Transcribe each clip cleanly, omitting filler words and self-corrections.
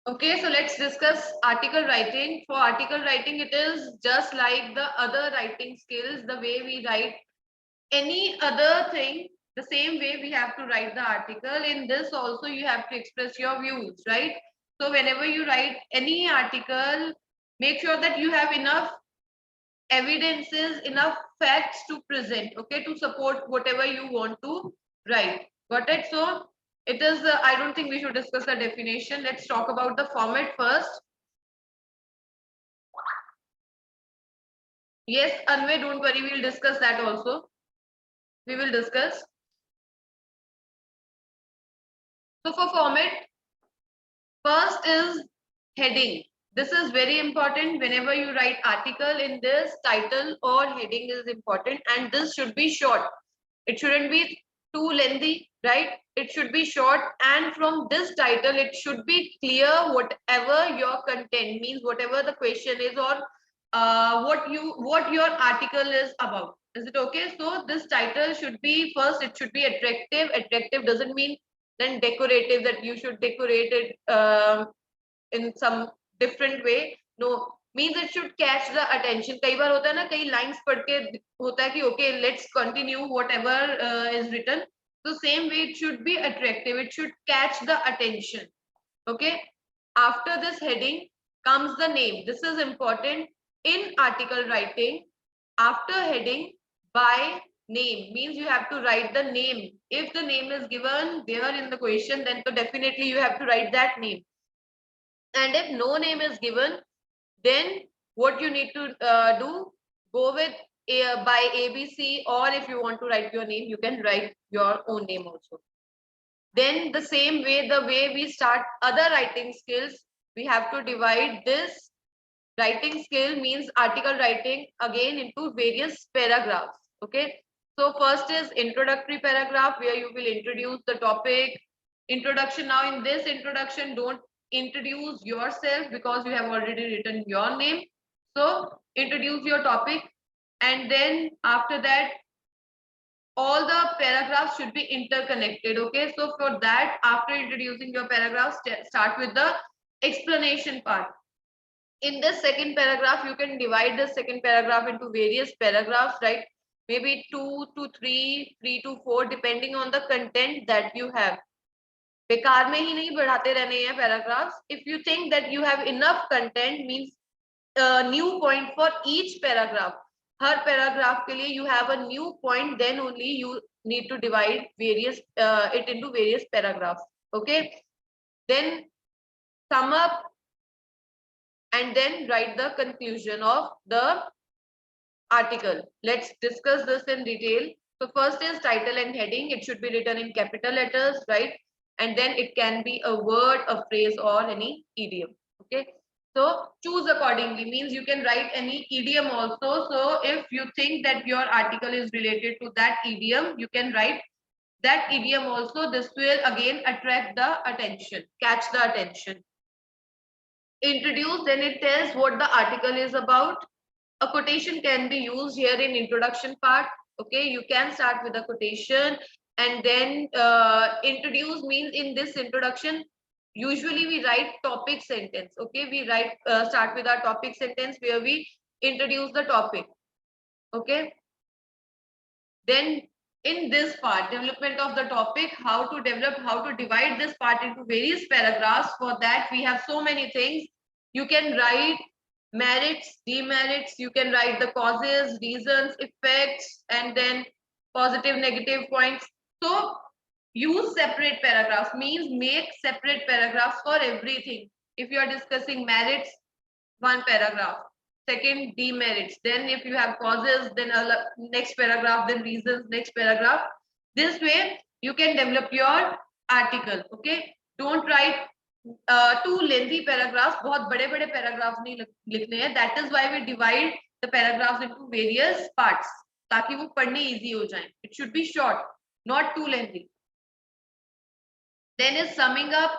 Okay, so let's discuss article writing. For article writing, it is just like the other writing skills, the way we write any other thing, the same way we have to write the article. In this also, you have to express your views, right? So whenever you write any article, make sure that you have enough evidences, enough facts to present, okay, to support whatever you want to write. Got it? So it is, I don't think we should discuss the definition. Let's talk about the format first. Yes, Anvay, don't worry, we'll discuss that also. We will discuss. So for format, first is heading. This is very important. Whenever you write article, in this, title or heading is important, and this should be short. It shouldn't be too lengthy, right? It should be short, and from this title it should be clear whatever your content means, whatever the question is, or what your article is about. Is it okay? So this title should be, first it should be attractive. Attractive doesn't mean then decorative, that you should decorate it in some different way. No, means it should catch the attention. कई बार होता है ना, कई lines पढ़ के होता है कि okay, let's continue whatever is written. So same way it should be attractive. It should catch the attention. Okay. After this heading comes the name. This is important in article writing. After heading, by name means you have to write the name. If the name is given there in the question, then so definitely you have to write that name. And if no name is given, then what you need to do, go with by ABC, or if you want to write your name, you can write your own name also. Then the same way, the way we start other writing skills, we have to divide this writing skill, means article writing, again into various paragraphs. Okay, so first is introductory paragraph, where you will introduce the topic. Introduction. Now in this introduction, don't introduce yourself because you have already written your name. So introduce your topic, and then after that all the paragraphs should be interconnected. Okay, so for that, after introducing your paragraphs, start with the explanation part. In this second paragraph, you can divide the second paragraph into various paragraphs, right? Maybe 2 to 3, 3 to 4, depending on the content that you have. बेकार में ही नहीं बढ़ाते रहने हैं paragraphs. If you think that you have enough content, means new point for each paragraph. Her paragraph के लिए you have a new point, then only you need to divide various it into various paragraphs. Okay, then sum up, and then write the conclusion of the article. Let's discuss this in detail. So first is title and heading. It should be written in capital letters, right? And then it can be a word, a phrase, or any idiom. Okay, so choose accordingly, means you can write any idiom also. So if you think that your article is related to that idiom, you can write that idiom also. This will again attract the attention, catch the attention. Introduce, then it tells what the article is about. A quotation can be used here in introduction part. Okay, you can start with a quotation, and then introduce means in this introduction usually we write topic sentence. Okay, we write start with our topic sentence where we introduce the topic. Okay, then in this part, development of the topic, how to develop, how to divide this part into various paragraphs. For that we have so many things. You can write merits, demerits, you can write the causes, reasons, effects, and then positive, negative points. So use separate paragraphs, means make separate paragraphs for everything. If you are discussing merits, one paragraph. Second, demerits. Then if you have causes, then next paragraph, then reasons, next paragraph. This way you can develop your article. Okay, don't write too lengthy paragraphs. बहुत बड़े बड़े paragraphs नहीं लिखने हैं. That is why we divide the paragraphs into various parts, ताकि वो पढ़ने easy हो जाए. It should be short, not too lengthy. Then is summing up.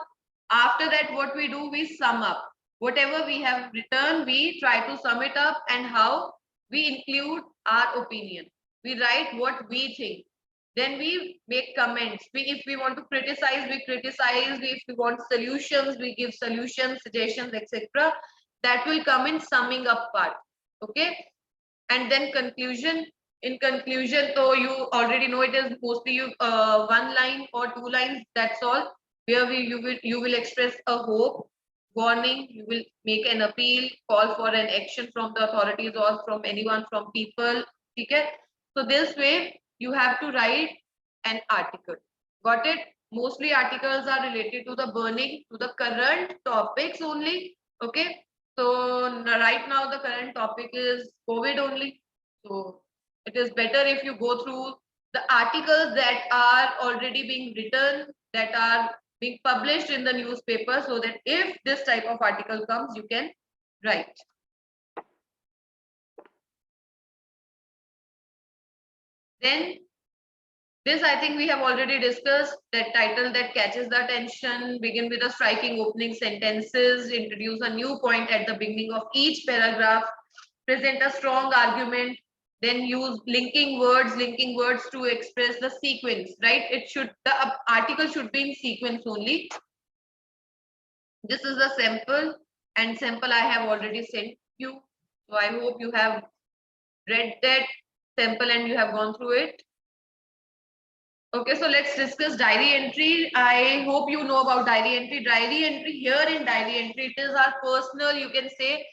After that, what we do, we sum up whatever we have written. We try to sum it up, and how we include our opinion. We write what we think. Then we make comments. If we want to criticize, we criticize. If we want solutions, we give solutions, suggestions, etc. That will come in summing up part. Okay. And then conclusion. In conclusion, so you already know it is mostly one line or two lines. That's all. Where you will express a hope, warning. You will make an appeal, call for an action from the authorities or from anyone, from people. Okay. So this way you have to write an article. Got it? Mostly articles are related to the burning, to the current topics only. Okay. So right now the current topic is COVID only. So it is better if you go through the articles that are already being written, that are being published in the newspaper, so that if this type of article comes, you can write. Then this, I think we have already discussed. That title that catches the attention, begin with a striking opening sentences, introduce a new point at the beginning of each paragraph, present a strong argument, then use linking words to express the sequence, right? The article should be in sequence only. This is the sample, and sample I have already sent you. So I hope you have read that sample and you have gone through it. Okay, so let's discuss diary entry. I hope you know about diary entry. Diary entry, here in diary entry, it is our personal, you can say,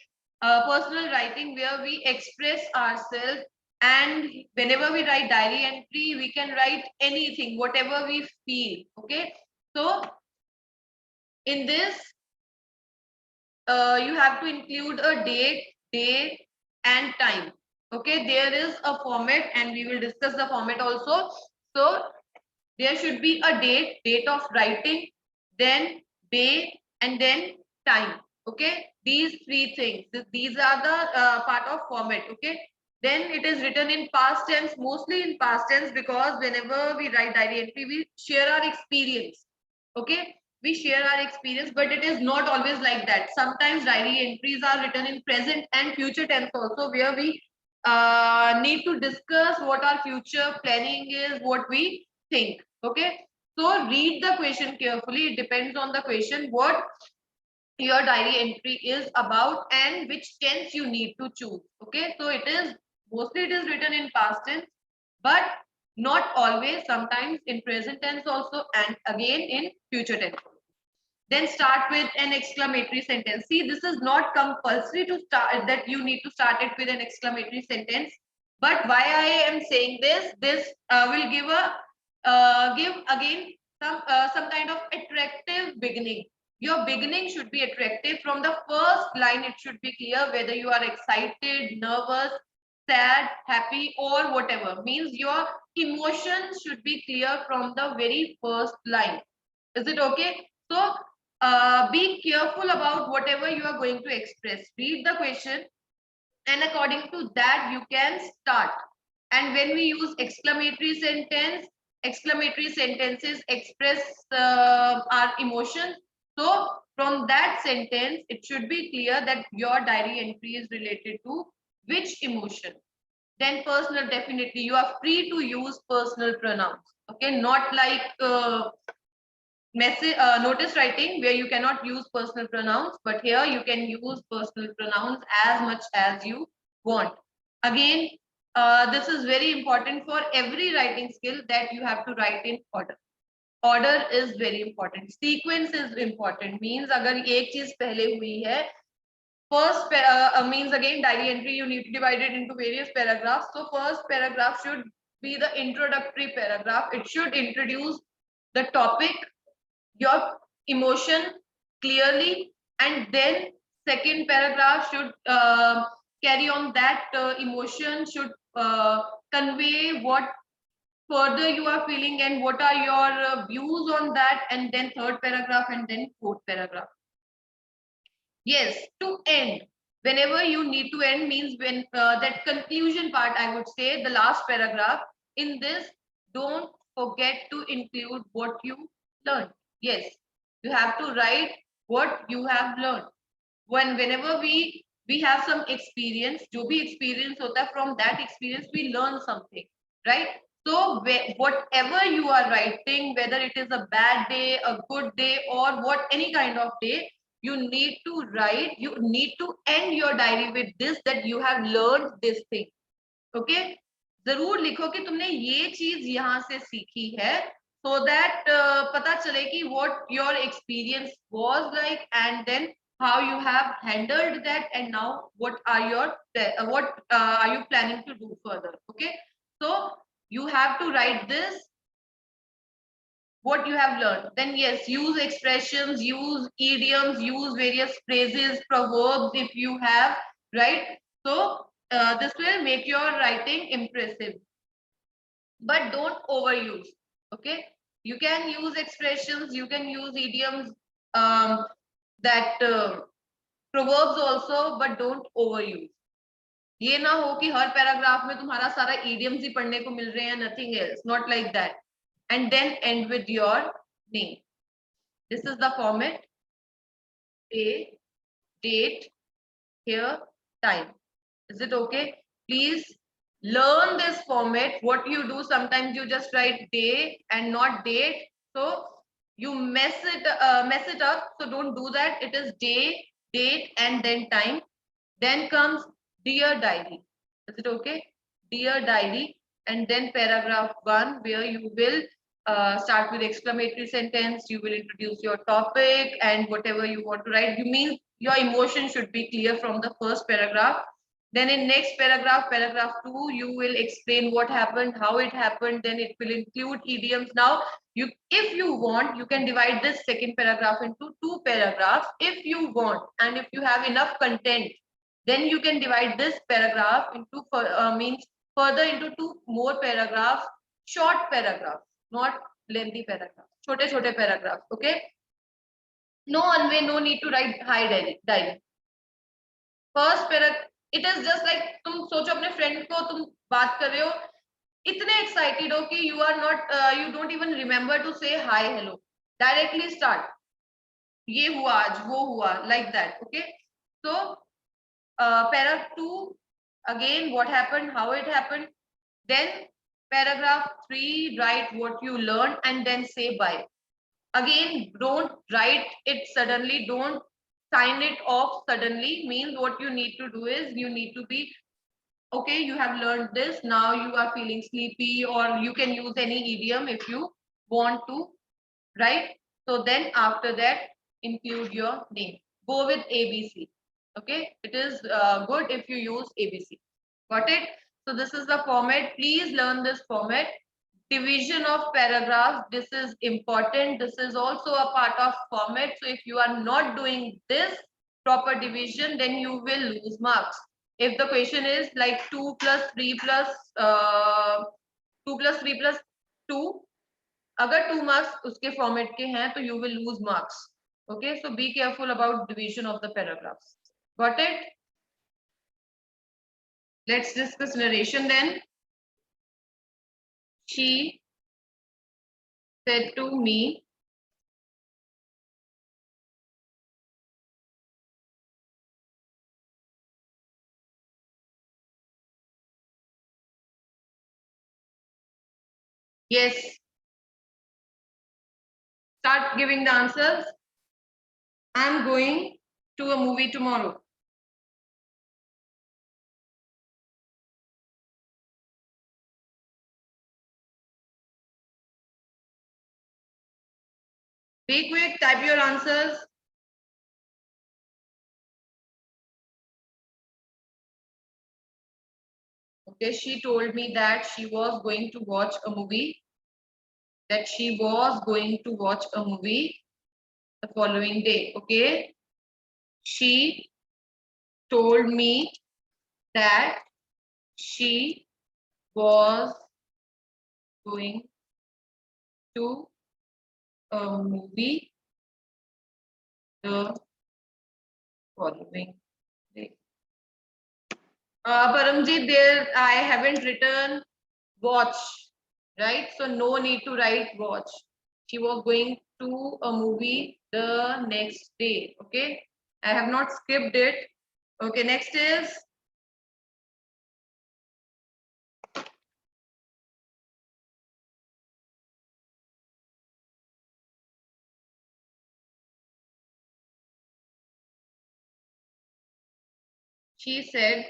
personal writing, where we express ourselves. And whenever we write diary entry, we can write anything, whatever we feel. Okay, so in this, you have to include a date, day, and time. Okay, there is a format, and we will discuss the format also. So there should be a date of writing, then day, and then time. Okay, these three things, these are the part of format. Okay, then it is written in past tense, mostly in past tense, because whenever we write diary entry, we share our experience. Okay, we share our experience, but it is not always like that. Sometimes diary entries are written in present and future tense also, where we need to discuss what our future planning is, what we think. Okay, so read the question carefully. It depends on the question what your diary entry is about and which tense you need to choose. Okay, so it is mostly it is written in past tense, but not always. Sometimes in present tense also, and again in future tense. Then start with an exclamatory sentence. See, this is not compulsory to start, that you need to start it with an exclamatory sentence. But why I am saying this, will give again some kind of attractive beginning. Your beginning should be attractive. From the first line, it should be clear whether you are excited, nervous, sad, happy, or whatever. Means your emotions should be clear from the very first line. Is it okay? So be careful about whatever you are going to express. Read the question, and according to that, you can start. And when we use exclamatory sentences express our emotions. So from that sentence, it should be clear that your diary entry is related to which emotion. Then personal, definitely you are free to use personal pronouns. Okay, not like notice writing, where you cannot use personal pronouns, but here you can use personal pronouns as much as you want. Again, this is very important for every writing skill, that you have to write in order. Order is very important. Sequence is important. Means agar ek cheez pehle hui hai, first means again diary entry, you need to divide it into various paragraphs. So first paragraph should be the introductory paragraph. It should introduce the topic, your emotion clearly, and then second paragraph should carry on that emotion, should convey what further you are feeling and what are your views on that, and then third paragraph, and then fourth paragraph. Yes, to end, whenever you need to end, means when that conclusion part, I would say the last paragraph. In this, don't forget to include what you learned. Yes, you have to write what you have learned. Whenever we have some experience, जो भी experience होता है, from that experience we learn something, right? So whatever you are writing, whether it is a bad day, a good day, or what any kind of day, you need to write, you need to end your diary with this, that you have learned this thing. Okay, जरूर लिखो कि तुमने ये चीज यहाँ से सीखी है, so that पता चले कि what your experience was like, and then how you have handled that, and now what are your what are you planning to do further. Okay, so you have to write this, what you have learned. Then yes, use expressions, use idioms, use various phrases, proverbs if you have, right? So this will make your writing impressive, but don't overuse. Okay, you can use expressions, you can use idioms, that proverbs also, but don't overuse. ये ना हो कि हर paragraph में तुम्हारा सारा idioms ही पढ़ने को मिल रहे हैं, nothing else, not like that. And then end with your name. This is the format: day, date, here, time. Is it okay? Please learn this format. What you do, sometimes you just write day and not date, so you mess it up. So don't do that. It is day, date, and then time. Then comes dear diary. Is it okay? Dear diary, and then paragraph 1, where you will start with exclamatory sentence. You will introduce your topic and whatever you want to write. You mean your emotion should be clear from the first paragraph. Then in next paragraph, paragraph 2, you will explain what happened, how it happened. Then it will include idioms. Now, if you want, you can divide this second paragraph into 2 paragraphs if you want, and if you have enough content, then you can divide this paragraph into means further into 2 more paragraphs, short paragraphs, not lengthy paragraphs, छोटे paragraphs. Okay, no one way, no need to write high diary. First paragraph, it is just like तुम सोचो अपने friend को तुम बात कर रहे हो, इतने excited हो कि you are not you don't even remember to say hi hello, directly start, ये हुआ आज, वो हुआ, like that. Okay, so paragraph 2, again what happened, how it happened. Then paragraph 3, write what you learned and then say bye. Again, don't write it suddenly, don't sign it off suddenly. Means what you need to do is, you need to be okay, you have learned this, now you are feeling sleepy, or you can use any idiom if you want to, right? So then after that, include your name, go with ABC. Okay, it is good if you use ABC. Got it? So this is the format. Please learn this format. Division of paragraphs, this is important. This is also a part of format. So if you are not doing this proper division, then you will lose marks. If the question is like 2 plus 3 plus 2 plus 3 plus 2, अगर 2 marks उसके format के हैं, तो you will lose marks. Okay, so be careful about division of the paragraphs. Got it? Let's discuss narration then. She said to me, yes. Start giving the answers. I'm going to a movie tomorrow. Be quick, type your answers. Okay, she told me that she was going to watch a movie. That she was going to watch a movie the following day. Okay, she told me that she was going to a movie the following day. Paramjit, there I haven't written watch, right? So no need to write watch. She was going to a movie the next day. Okay, I have not skipped it. Okay, next is She said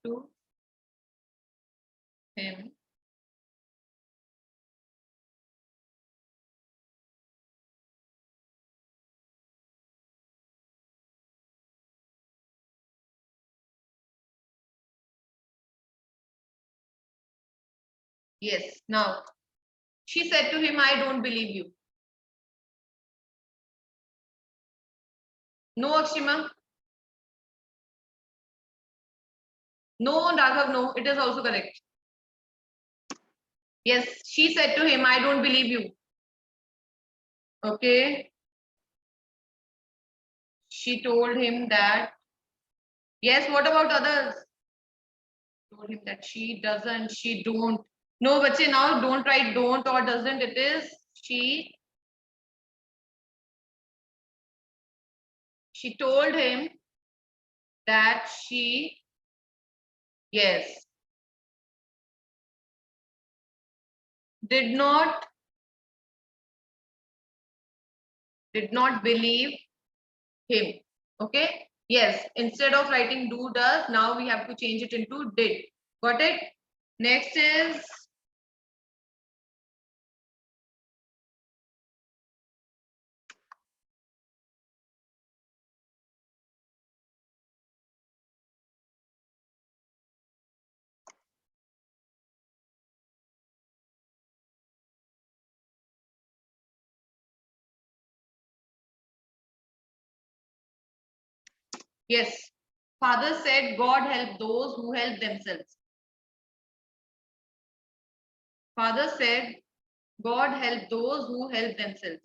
to him, yes. Now, she said to him, I don't believe you. No, Akshima. No, Raghav, no. It is also correct. Yes, she said to him, I don't believe you. Okay. She told him that. Yes, what about others? Told him that she doesn't, she don't. No, bache, now don't write don't or doesn't. It is she told him that she, yes, did not believe him. Okay. Yes, instead of writing do does, now we have to change it into did. Got it? Next is yes. Father said, God help those who help themselves. Father said, God help those who help themselves.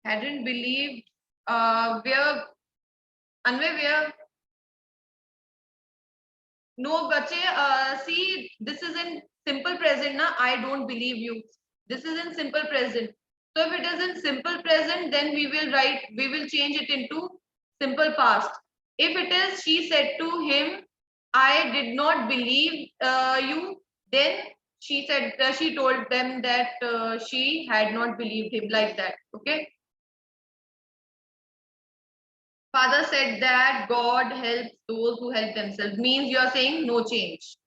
Hadn't believed where Anway where no bache see this is in simple present na I don't believe you. This is in simple present. So if it is in simple present, then we will change it into simple past. If it is she said to him, I did not believe you, then she said she told them that she had not believed him like that. Okay. Father said that God helps those who help themselves. Means you are saying no change.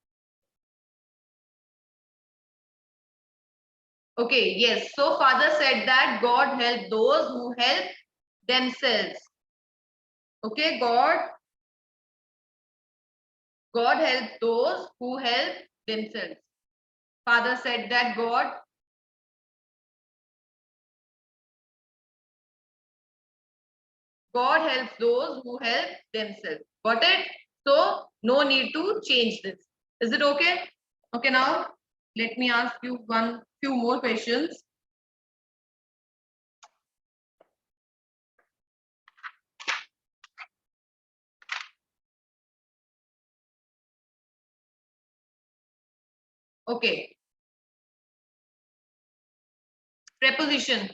Okay, yes. So Father said that God help those who help themselves. Okay, God help those who help themselves. Father said that God helps those who help themselves. Got it? So no need to change this. Is it okay? Okay, now let me ask you few more questions. Okay. Preposition.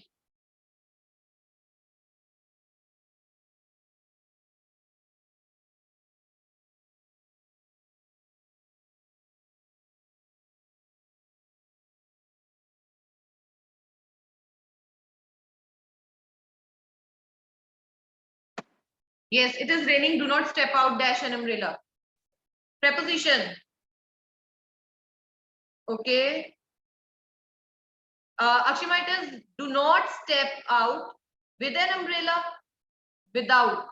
Yes, it is raining. Do not step out dash an umbrella. Preposition. Okay. Akshima, it is do not step out with an umbrella. Without.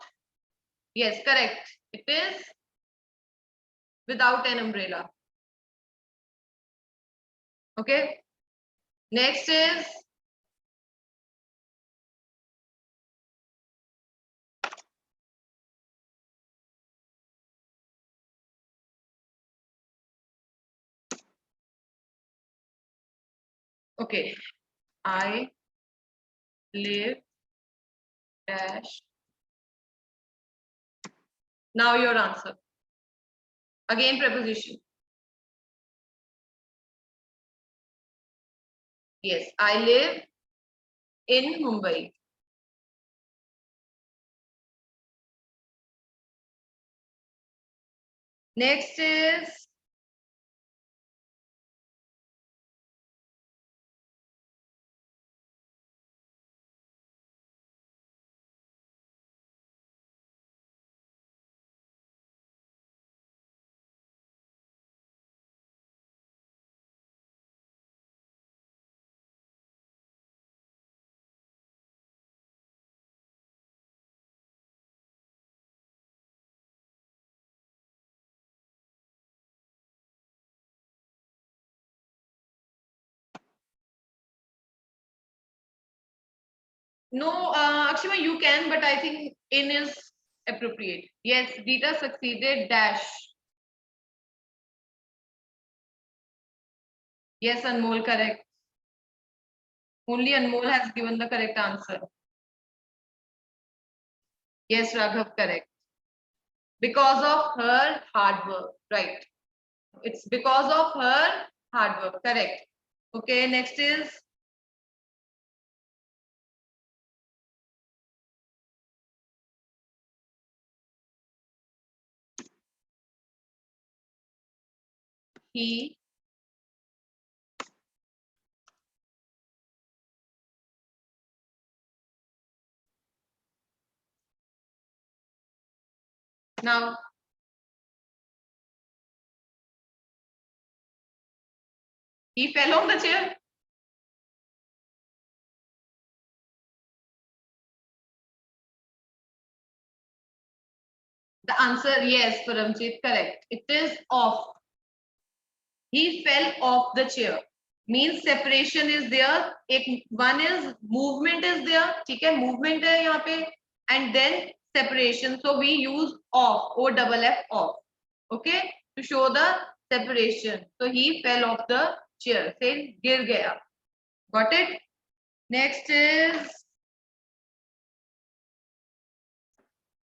Yes, correct. It is without an umbrella. Okay. Next is okay. I live dash. Now your answer. Again preposition. Yes, I live in Mumbai. Next is No, Akshima, you can, but I think in is appropriate. Yes, Rita succeeded dash. Yes, Anmol, correct. Only Anmol has given the correct answer. Yes, Raghav, correct. Because of her hard work, right? It's because of her hard work, correct. Okay, next is he. Now, he fell on the chair. The answer, yes, Paramjit, correct. It is off. He fell off the chair. Means separation is there. One is movement is there. ठीक है, movement है यहाँ पे, and then separation. So we use off, O double F off. Okay, to show the separation. So he fell off the chair. Say गिर गया. Got it? Next is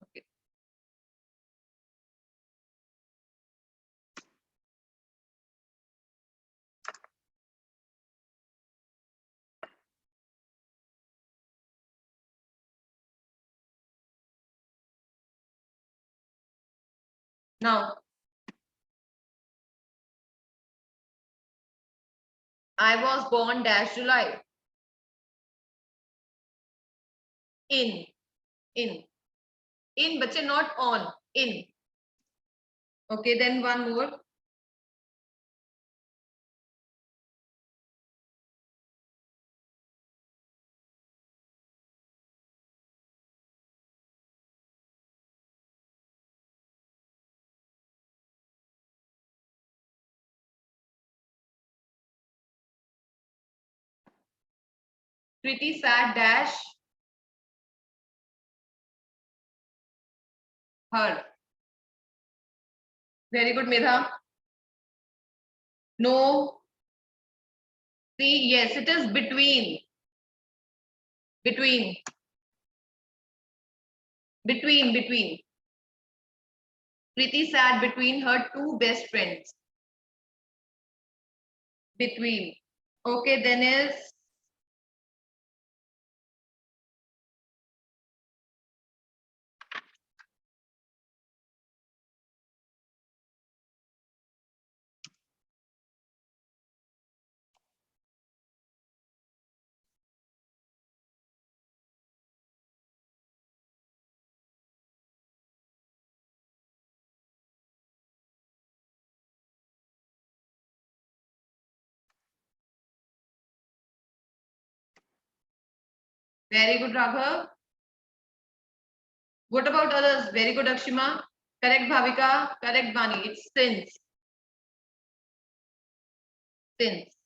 okay. Now I was born dash July. In, in, in, बच्चे not on. In. Okay, then one more. Pretty sad dash her. Very good, Medha. No. See, yes, it is between. Between. Between. Pretty sad between her two best friends. Between. Okay, then is very good, Raghav. What about others? Very good, Akshima. Correct, Bhavika. Correct, Bani. It's since. Since.